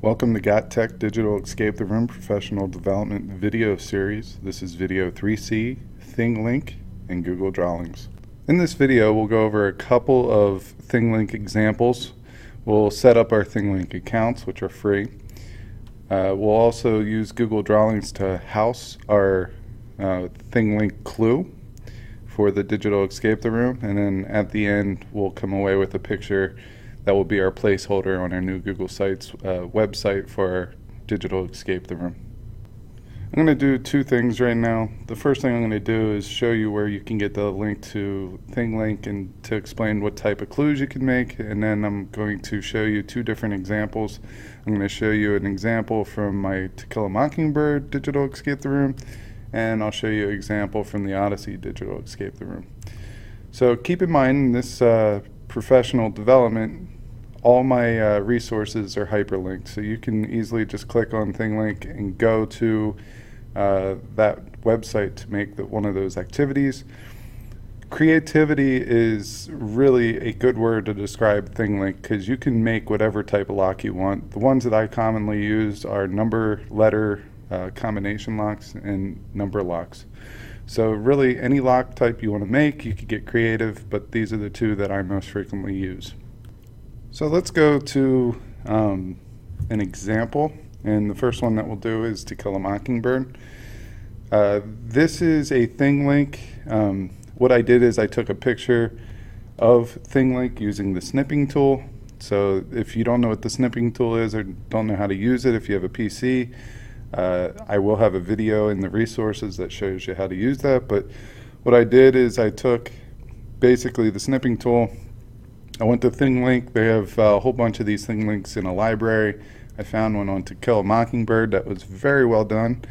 Welcome to GotTech Digital Escape the Room Professional Development Video Series. This is video 3C, Thinglink, and Google Drawings. In this video, we'll go over a couple of Thinglink examples. We'll set up our Thinglink accounts, which are free. We'll also use Google Drawings to house our Thinglink clue for the Digital Escape the Room, and then at the end, we'll come away with a picture that will be our placeholder on our new Google Sites website for our Digital Escape the Room. I'm going to do two things right now. The first thing I'm going to do is show you where you can get the link to Thinglink and to explain what type of clues you can make, and then I'm going to show you two different examples. I'm going to show you an example from my To Kill a Mockingbird Digital Escape the Room, and I'll show you an example from the Odyssey Digital Escape the Room. So keep in mind, this professional development, all my resources are hyperlinked, so you can easily just click on Thinglink and go to that website to make one of those activities. Creativity is really a good word to describe Thinglink because you can make whatever type of lock you want. The ones that I commonly use are number, letter, combination locks, and number locks. So really any lock type you want to make, you could get creative, but these are the two that I most frequently use. So let's go to an example, and the first one that we'll do is To Kill a Mockingbird. This is a Thinglink. What I did is I took a picture of Thinglink using the snipping tool. So if you don't know what the snipping tool is or don't know how to use it, if you have a PC, I will have a video in the resources that shows you how to use that. But what I did is I took basically the snipping tool. I went to Thinglink. They have a whole bunch of these Thinglinks in a library. I found one on To Kill a Mockingbird that was very well done,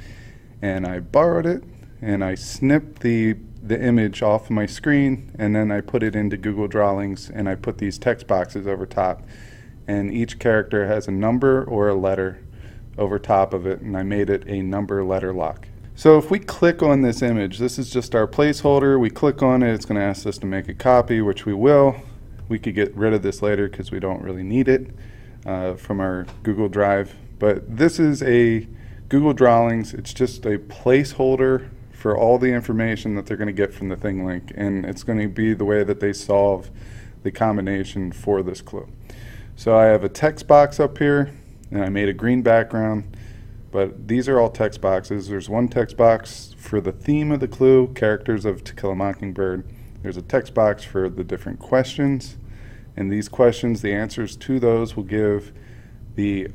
and I borrowed it and I snipped the image off of my screen, and then I put it into Google Drawings, and I put these text boxes over top, and each character has a number or a letter over top of it, and I made it a number letter lock. So if we click on this image, this is just our placeholder. We click on it, it's going to ask us to make a copy, which we will. We could get rid of this later because we don't really need it from our Google Drive. But this is a Google Drawings. It's just a placeholder for all the information that they're going to get from the Thinglink, and it's going to be the way that they solve the combination for this clue. So I have a text box up here, and I made a green background, but these are all text boxes. There's one text box for the theme of the clue, characters of To Kill a Mockingbird. There's a text box for the different questions, and these questions, the answers to those will give the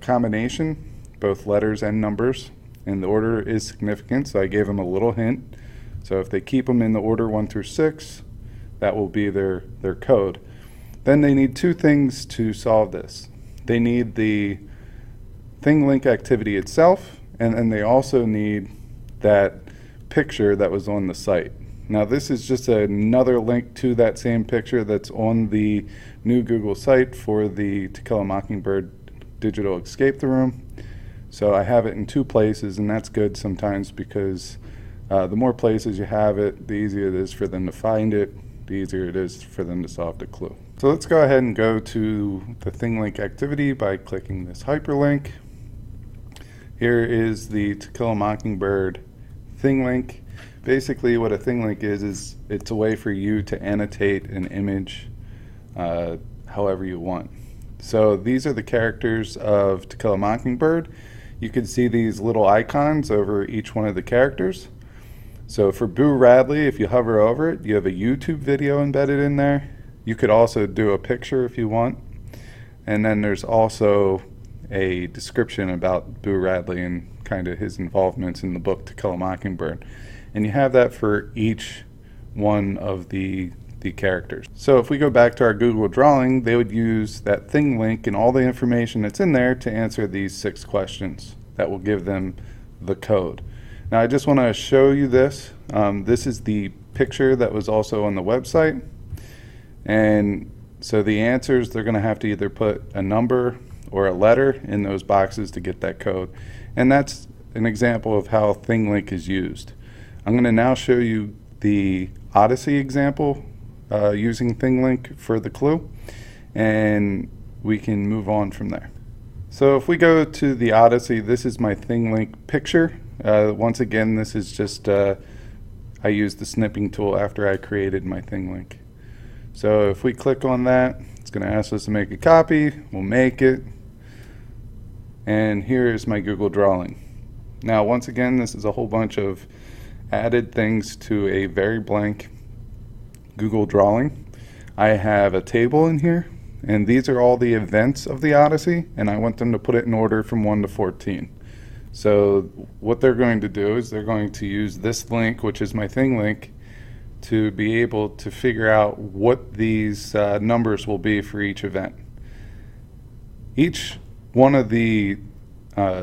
combination, both letters and numbers, and the order is significant, so I gave them a little hint. So if they keep them in the order 1 through 6, that will be their code. Then they need two things to solve this. They need the Thinglink activity itself, and then they also need that picture that was on the site. Now this is just another link to that same picture that's on the new Google site for the To Kill a Mockingbird Digital Escape the Room. So I have it in two places, and that's good sometimes because the more places you have it, the easier it is for them to find it, the easier it is for them to solve the clue. So let's go ahead and go to the Thinglink activity by clicking this hyperlink. Here is the To Kill a Mockingbird Thinglink. Basically what a Thinglink is it's a way for you to annotate an image however you want. So these are the characters of To Kill a Mockingbird. You can see these little icons over each one of the characters. So for Boo Radley, if you hover over it, you have a YouTube video embedded in there. You could also do a picture if you want. And then there's also a description about Boo Radley and kind of his involvements in the book To Kill a Mockingbird. And you have that for each one of the characters. So if we go back to our Google Drawing, they would use that Thinglink and all the information that's in there to answer these 6 questions that will give them the code. Now I just want to show you this. This is the picture that was also on the website. And so the answers, they're going to have to either put a number or a letter in those boxes to get that code. And that's an example of how Thinglink is used. I'm going to now show you the Odyssey example using Thinglink for the clue, and we can move on from there. So if we go to the Odyssey, this is my Thinglink picture. Once again, this is just, I used the snipping tool after I created my Thinglink. So if we click on that, it's going to ask us to make a copy. We'll make it. And here is my Google drawing. Now, once again, this is a whole bunch of added things to a very blank Google drawing. I have a table in here, and these are all the events of the Odyssey, and I want them to put it in order from 1 to 14. So what they're going to do is they're going to use this link, which is my Thinglink, to be able to figure out what these numbers will be for each event. Each one of the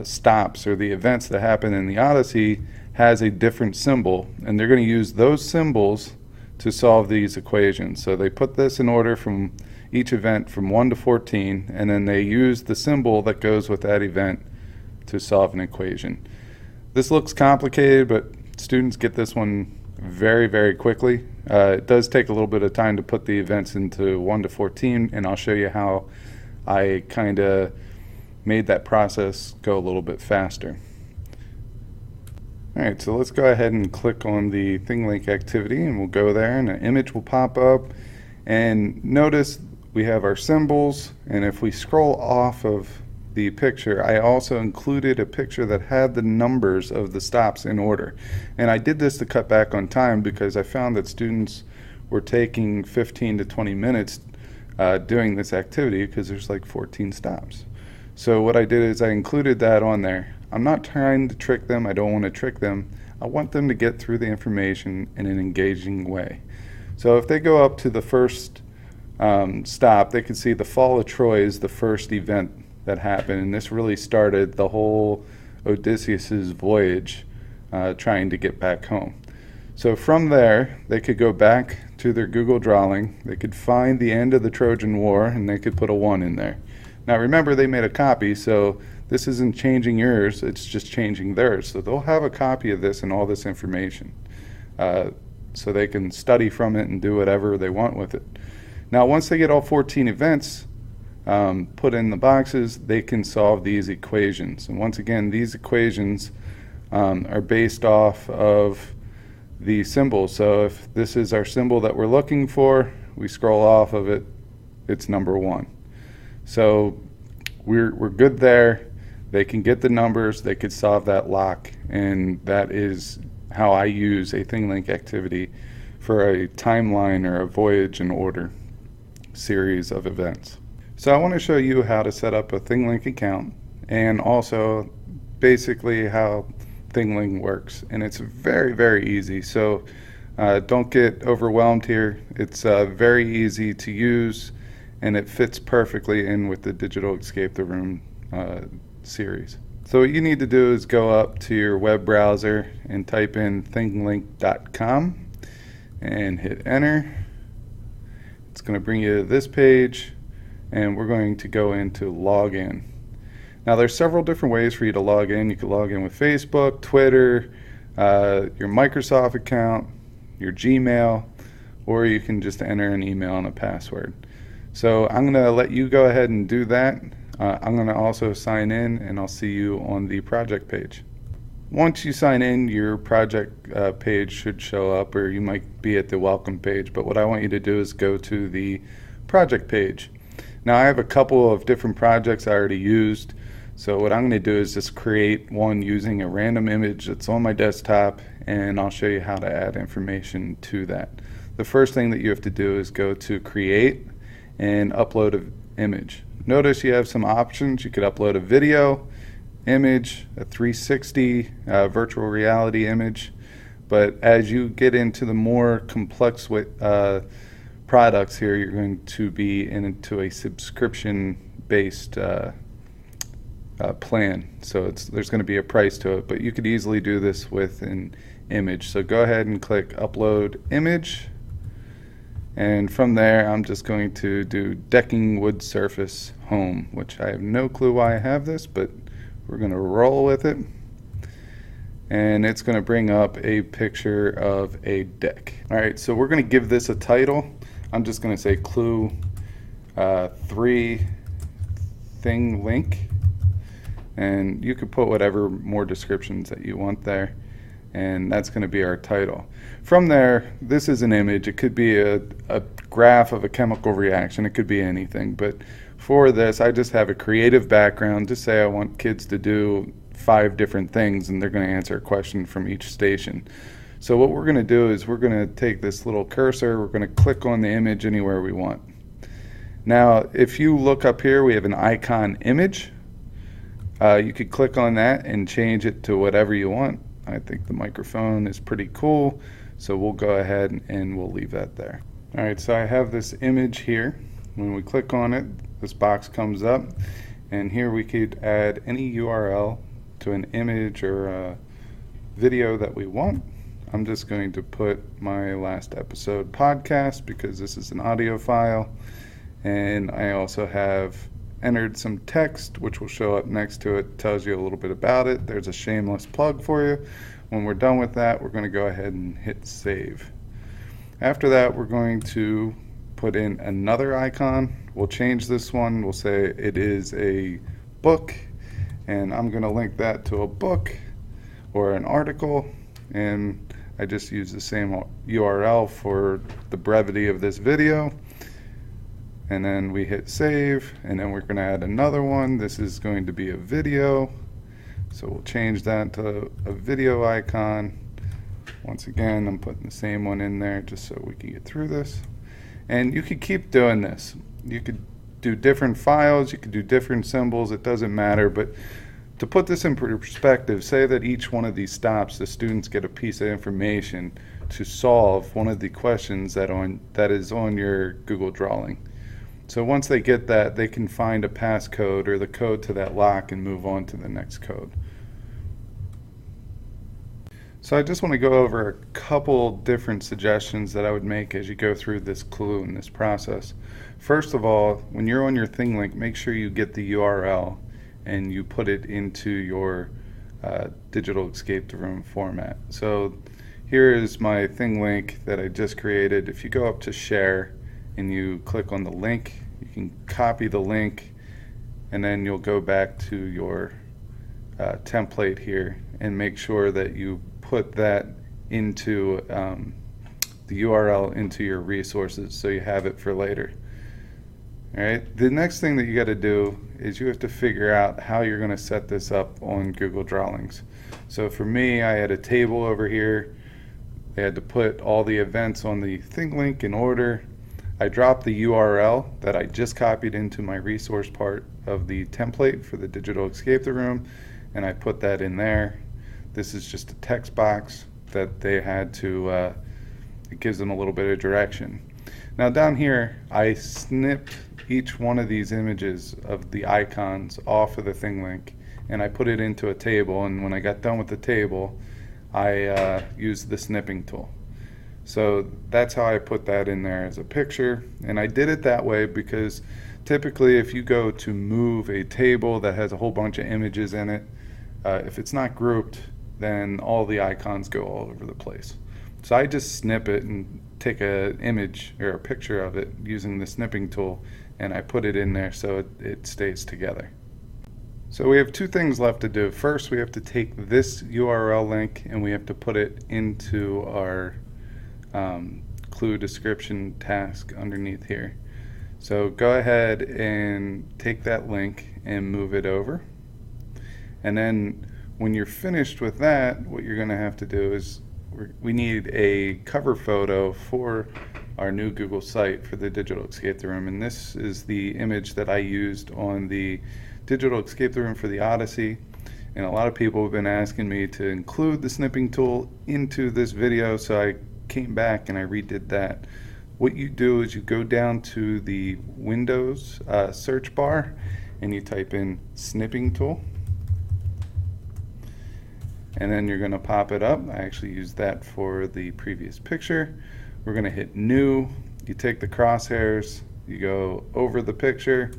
stops or the events that happen in the Odyssey has a different symbol, and they're going to use those symbols to solve these equations. So they put this in order from each event from 1 to 14, and then they use the symbol that goes with that event to solve an equation. This looks complicated, but students get this one very, very quickly. It does take a little bit of time to put the events into 1 to 14, and I'll show you how I kind of made that process go a little bit faster. Alright, so let's go ahead and click on the Thinglink activity, and we'll go there and an image will pop up, and notice we have our symbols, and if we scroll off of the picture, I also included a picture that had the numbers of the stops in order. And I did this to cut back on time because I found that students were taking 15 to 20 minutes doing this activity because there's like 14 stops. So what I did is I included that on there. I'm not trying to trick them. I don't want to trick them. I want them to get through the information in an engaging way. So if they go up to the first stop, they can see the Fall of Troy is the first event that happened, and this really started the whole Odysseus's voyage trying to get back home. So from there, they could go back to their Google drawing, they could find the end of the Trojan War, and they could put a 1 in there. Now remember, they made a copy, so this isn't changing yours, it's just changing theirs. So they'll have a copy of this and all this information, so they can study from it and do whatever they want with it. Now once they get all 14 events put in the boxes, they can solve these equations. And once again, these equations are based off of the symbol. So if this is our symbol that we're looking for, we scroll off of it, it's number 1. So we're good there. They can get the numbers, they could solve that lock, and that is how I use a Thinglink activity for a timeline or a voyage in order series of events. So I want to show you how to set up a Thinglink account and also basically how Thinglink works, and it's very, very easy. So don't get overwhelmed here. It's very easy to use, and it fits perfectly in with the Digital Escape the Room series. So what you need to do is go up to your web browser and type in thinglink.com and hit enter. It's going to bring you to this page, and we're going to go into login. Now there's several different ways for you to log in. You can log in with Facebook, Twitter, your Microsoft account, your Gmail, or you can just enter an email and a password. So I'm going to let you go ahead and do that. I'm going to also sign in, and I'll see you on the project page. Once you sign in, your project page should show up, or you might be at the welcome page, but what I want you to do is go to the project page. Now I have a couple of different projects I already used, so what I'm going to do is just create one using a random image that's on my desktop, and I'll show you how to add information to that. The first thing that you have to do is go to create and upload an image. Notice you have some options. You could upload a video, image, a 360 virtual reality image, but as you get into the more complex products here, you're going to be into a subscription-based plan. So there's going to be a price to it, but you could easily do this with an image. So go ahead and click Upload Image, and from there I'm just going to do decking wood surface home, which I have no clue why I have this, but we're going to roll with it. And it's going to bring up a picture of a deck. Alright, so we're going to give this a title. I'm just going to say Clue 3 Thinglink. And you could put whatever more descriptions that you want there, and that's going to be our title. From there, this is an image. It could be a graph of a chemical reaction. It could be anything. But for this, I just have a creative background. Just say I want kids to do 5 different things, and they're going to answer a question from each station. So what we're going to do is we're going to take this little cursor. We're going to click on the image anywhere we want. Now, if you look up here, we have an icon image. You could click on that and change it to whatever you want. I think the microphone is pretty cool, so we'll go ahead and we'll leave that there. All right, so I have this image here. When we click on it, this box comes up, and here we could add any URL to an image or a video that we want. I'm just going to put my last episode podcast because this is an audio file, and I also have entered some text which will show up next to it, tells you a little bit about it. There's a shameless plug for you. When we're done with that, we're going to go ahead and hit save. After that, we're going to put in another icon. We'll change this one. We'll say it is a book, and I'm going to link that to a book or an article, and I just use the same URL for the brevity of this video. And then we hit save, and then we're going to add another one. This is going to be a video, so we'll change that to a video icon. Once again, I'm putting the same one in there just so we can get through this. And you could keep doing this. You could do different files, you could do different symbols, it doesn't matter. But to put this in perspective, say that each one of these stops, the students get a piece of information to solve one of the questions that is on your Google Drawing. So once they get that, they can find a passcode or the code to that lock and move on to the next code. So I just want to go over a couple different suggestions that I would make as you go through this clue and this process. First of all, when you're on your Thinglink, make sure you get the URL and you put it into your digital escape the room format. So here is my Thinglink that I just created. If you go up to share and you click on the link, you can copy the link, and then you'll go back to your template here and make sure that you put that into the URL into your resources so you have it for later. All right, the next thing that you got to do is you have to figure out how you're going to set this up on Google Drawings. So for me, I had a table over here. I had to put all the events on the Thinglink in order. I dropped the URL that I just copied into my resource part of the template for the digital escape the room, and I put that in there. This is just a text box that they had to, it gives them a little bit of direction. Now down here, I snipped each one of these images of the icons off of the Thinglink, and I put it into a table, and when I got done with the table, I used the snipping tool. So that's how I put that in there as a picture, and I did it that way because typically if you go to move a table that has a whole bunch of images in it, if it's not grouped, then all the icons go all over the place. So I just snip it and take an image or a picture of it using the snipping tool, and I put it in there so it stays together. So we have 2 things left to do. First, we have to take this URL link and we have to put it into our clue description task underneath here. So go ahead and take that link and move it over. And then when you're finished with that, what you're going to have to do is we need a cover photo for our new Google site for the digital escape the room. And this is the image that I used on the digital escape the room for the Odyssey. And a lot of people have been asking me to include the snipping tool into this video, so I came back and I redid that. What you do is you go down to the Windows search bar and you type in snipping tool, and then you're going to pop it up. I actually used that for the previous picture. We're going to hit new. You take the crosshairs, you go over the picture,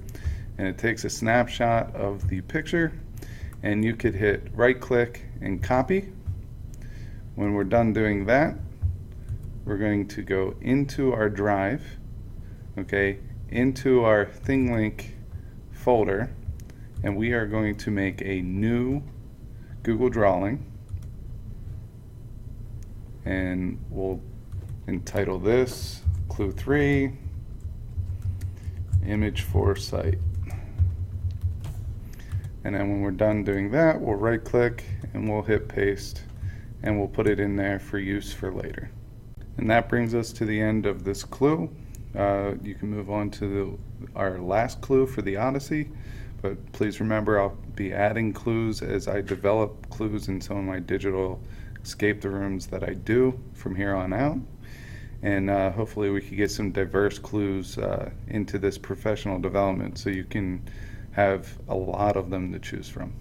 and it takes a snapshot of the picture, and you could hit right click and copy. When we're done doing that, we're going to go into our drive, okay, into our Thinglink folder, and we are going to make a new Google drawing, and we'll entitle this Clue 3 Image for Site. And then when we're done doing that, we'll right click and we'll hit paste, and we'll put it in there for use for later. And that brings us to the end of this clue. You can move on to our last clue for the Odyssey, but please remember I'll be adding clues as I develop clues in some of my digital escape the rooms that I do from here on out. And hopefully we can get some diverse clues into this professional development so you can have a lot of them to choose from.